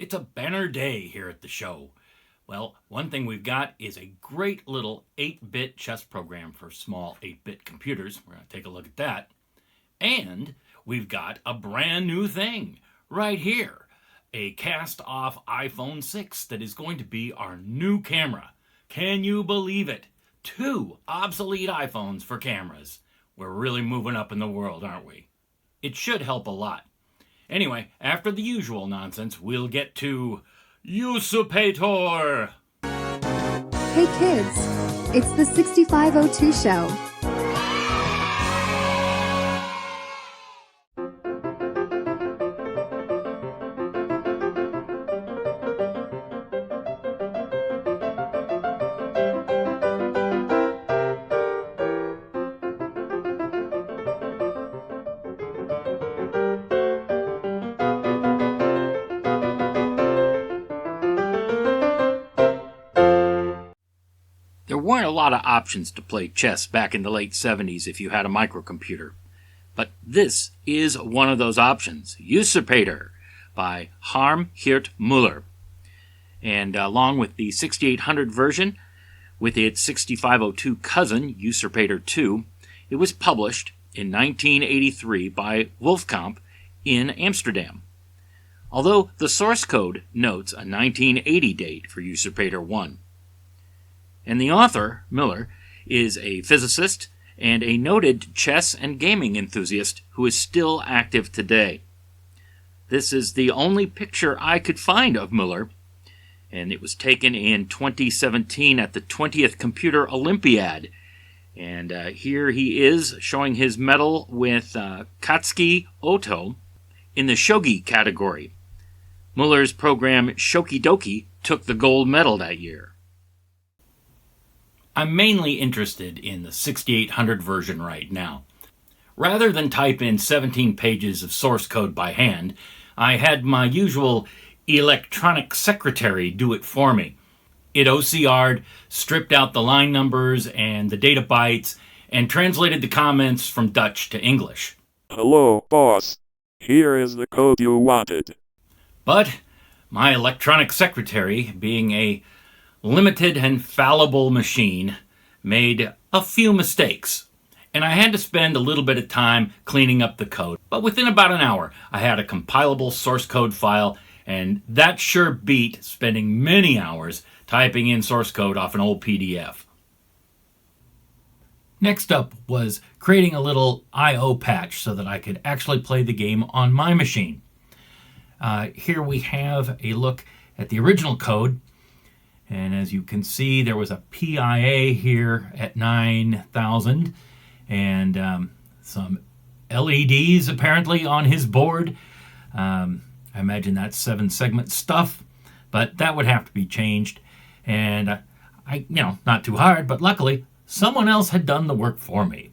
It's a banner day here at the show. Well, one thing we've got is a great little 8-bit chess program for small 8-bit computers. We're going to take a look at that. And we've got a brand new thing right here. A cast-off iPhone 6 that is going to be our new camera. Can you believe it? 2 obsolete iPhones for cameras. We're really moving up in the world, aren't we? It should help a lot. Anyway, after the usual nonsense, we'll get to Usurpator! Hey kids, it's the 6502 show. There weren't a lot of options to play chess back in the late 70s if you had a microcomputer. But this is one of those options, Usurpator, by Harm Geert Muller. And along with the 6800 version, with its 6502 cousin, Usurpator 2, it was published in 1983 by Wolfkamp in Amsterdam. Although the source code notes a 1980 date for Usurpator 1. And the author, Muller, is a physicist and a noted chess and gaming enthusiast who is still active today. This is the only picture I could find of Muller, and it was taken in 2017 at the 20th Computer Olympiad. And here he is showing his medal with Katsuki Oto in the shogi category. Muller's program Shokidoki took the gold medal that year. I'm mainly interested in the 6800 version right now. Rather than type in 17 pages of source code by hand, I had my usual electronic secretary do it for me. It OCR'd, stripped out the line numbers and the data bytes, and translated the comments from Dutch to English. Hello, boss. Here is the code you wanted. But my electronic secretary, being a limited and fallible machine, made a few mistakes, and I had to spend a little bit of time cleaning up the code. But within about an hour, I had a compilable source code file, and that sure beat spending many hours typing in source code off an old PDF. Next up was creating a little I/O patch so that I could actually play the game on my machine. Here we have a look at the original code. And as you can see, there was a PIA here at 9,000 and some LEDs apparently on his board. I imagine that's 7-segment stuff, but that would have to be changed. And not too hard, but luckily someone else had done the work for me.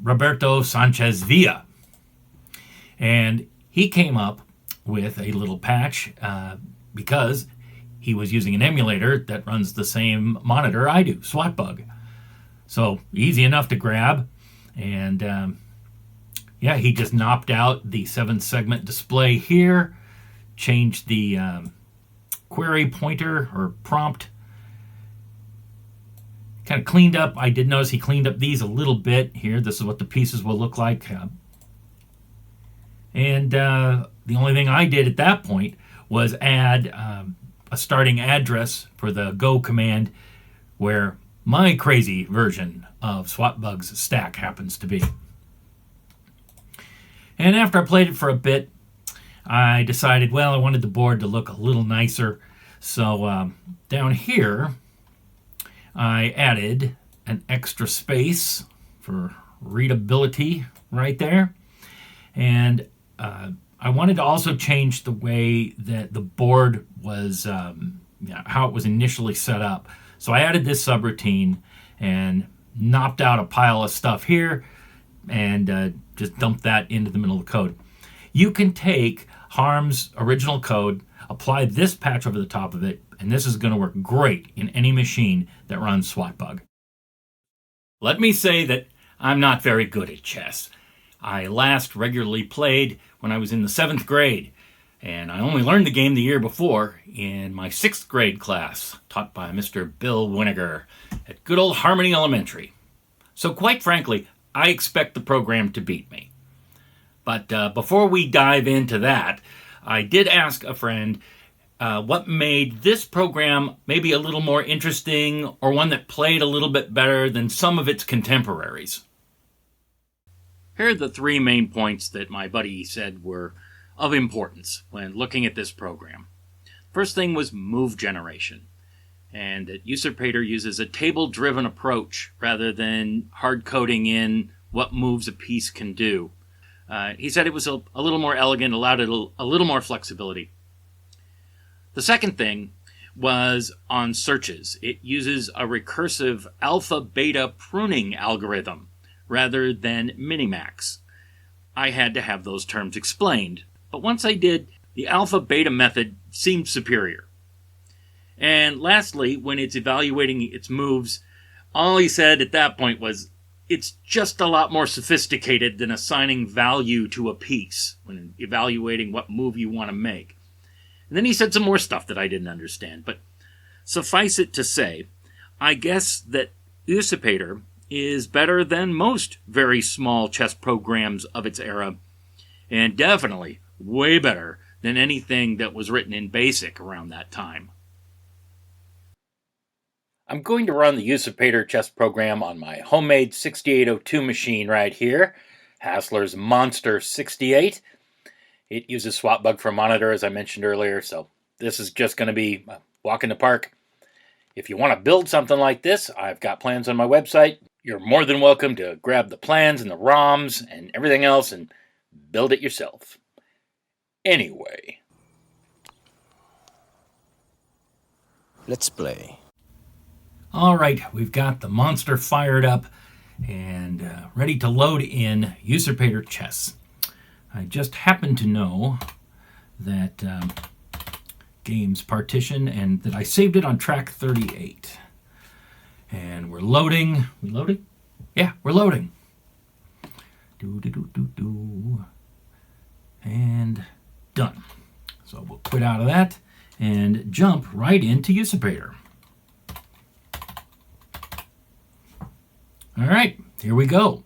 Roberto Sanchez Villa. And he came up with a little patch because he was using an emulator that runs the same monitor I do, SWATbug. So easy enough to grab. And he just knocked out the 7-segment display here, changed the query pointer or prompt, kind of cleaned up. I did notice he cleaned up these a little bit here. This is what the pieces will look like. And the only thing I did at that point was add a starting address for the Go command where my crazy version of SWATbug's stack happens to be. And after I played it for a bit, I decided, I wanted the board to look a little nicer. So down here, I added an extra space for readability right there. And I wanted to also change the way that the board was, how it was initially set up. So I added this subroutine and knocked out a pile of stuff here and just dumped that into the middle of the code. You can take Harm's original code, apply this patch over the top of it, and this is going to work great in any machine that runs SWATbug. Let me say that I'm not very good at chess. I last regularly played when I was in the 7th grade. And I only learned the game the year before in my 6th grade class, taught by Mr. Bill Winiger at good old Harmony Elementary. So quite frankly, I expect the program to beat me. But before we dive into that, I did ask a friend what made this program maybe a little more interesting or one that played a little bit better than some of its contemporaries. Here are the 3 main points that my buddy said were of importance when looking at this program. First thing was move generation, and that Usurpator uses a table-driven approach rather than hard-coding in what moves a piece can do. He said it was a little more elegant, allowed it a little more flexibility. The second thing was on searches. It uses a recursive alpha-beta pruning algorithm rather than minimax. I had to have those terms explained, but once I did, the alpha-beta method seemed superior. And lastly, when it's evaluating its moves, all he said at that point was, it's just a lot more sophisticated than assigning value to a piece when evaluating what move you want to make. And then he said some more stuff that I didn't understand, but suffice it to say, I guess that Usurpator is better than most very small chess programs of its era, and definitely way better than anything that was written in BASIC around that time. I'm going to run the Usurpator chess program on my homemade 6802 machine right here, Hassler's Monster 68. It uses SwapBug for a monitor, as I mentioned earlier, so this is just going to be a walk in the park. If you want to build something like this, I've got plans on my website. You're more than welcome to grab the plans and the ROMs and everything else and build it yourself. Anyway. Let's play. All right, we've got the monster fired up and ready to load in Usurpator Chess. I just happen to know that games partition and that I saved it on track 38. And we're loading. We loading? Yeah, we're loading. And done. So we'll quit out of that and jump right into Usurpator. All right, here we go.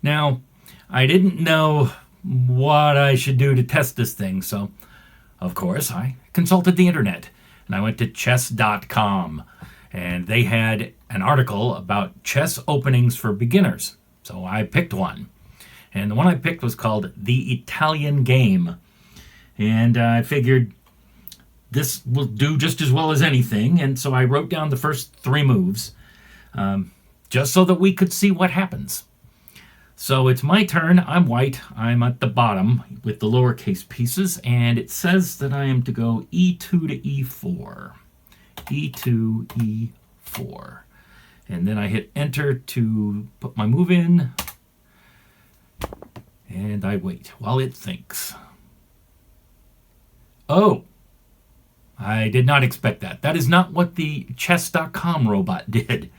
Now, I didn't know what I should do to test this thing, so of course I consulted the internet and I went to chess.com and they had an article about chess openings for beginners. So I picked one. And the one I picked was called The Italian Game. And I figured this will do just as well as anything. And so I wrote down the first 3 moves just so that we could see what happens. So it's my turn. I'm white. I'm at the bottom with the lowercase pieces. And it says that I am to go e2 to e4. e2, e4. And then I hit enter to put my move in. And I wait while it thinks. Oh, I did not expect that. That is not what the chess.com robot did.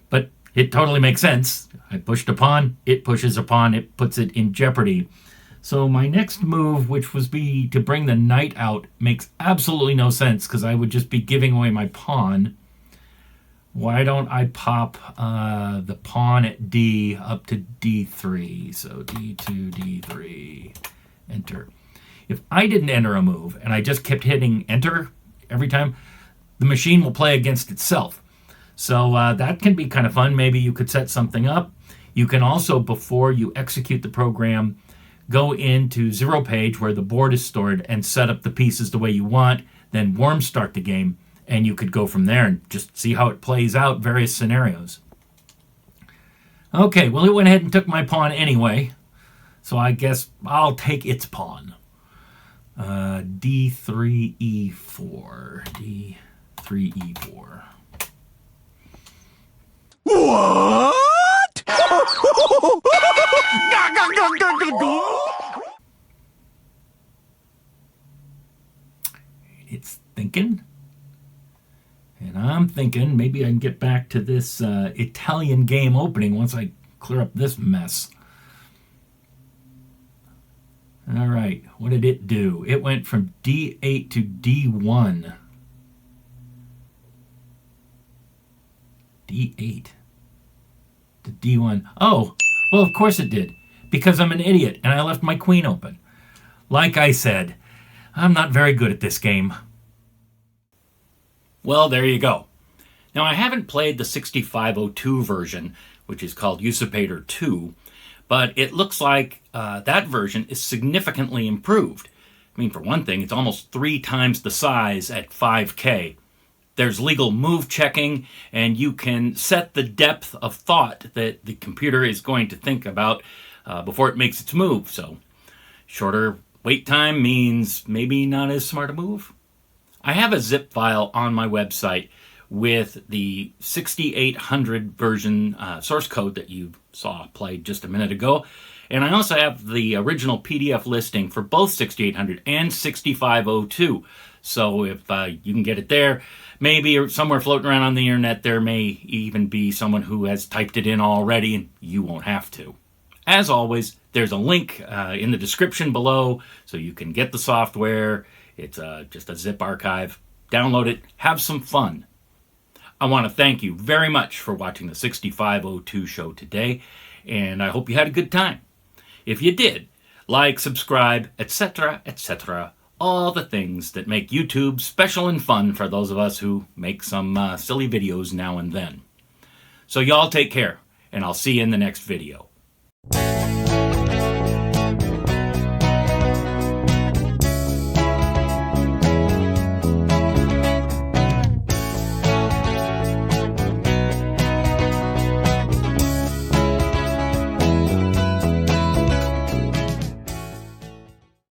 But it totally makes sense. I pushed a pawn, it pushes a pawn, it puts it in jeopardy. So my next move, which was to bring the knight out, makes absolutely no sense because I would just be giving away my pawn. Why don't I pop the pawn at D up to D3? So D2, D3, enter. If I didn't enter a move and I just kept hitting enter every time, the machine will play against itself. So that can be kind of fun. Maybe you could set something up. You can also, before you execute the program, go into zero page where the board is stored and set up the pieces the way you want, then warm start the game, and you could go from there and just see how it plays out, various scenarios. Okay, well, it went ahead and took my pawn anyway, so I guess I'll take its pawn. D3, E4. D3, E4. What? It's thinking. And I'm thinking maybe I can get back to this Italian game opening once I clear up this mess. All right, what did it do? It went from D8 to D1. D8 to D1. Oh, well, of course it did, because I'm an idiot and I left my queen open. Like I said, I'm not very good at this game. Well, there you go. Now, I haven't played the 6502 version, which is called Usurpator 2, but it looks like that version is significantly improved. I mean, for one thing, it's almost 3 times the size at 5K. There's legal move checking, and you can set the depth of thought that the computer is going to think about before it makes its move. So, shorter wait time means maybe not as smart a move. I have a zip file on my website with the 6800 version source code that you saw played just a minute ago. And I also have the original PDF listing for both 6800 and 6502. So if you can get it there, maybe somewhere floating around on the internet, there may even be someone who has typed it in already and you won't have to. As always, there's a link in the description below so you can get the software. It's just a zip archive. Download it. Have some fun. I want to thank you very much for watching the 6502 show today, and I hope you had a good time. If you did, like, subscribe, etc., etc., all the things that make YouTube special and fun for those of us who make some silly videos now and then. So y'all take care, and I'll see you in the next video.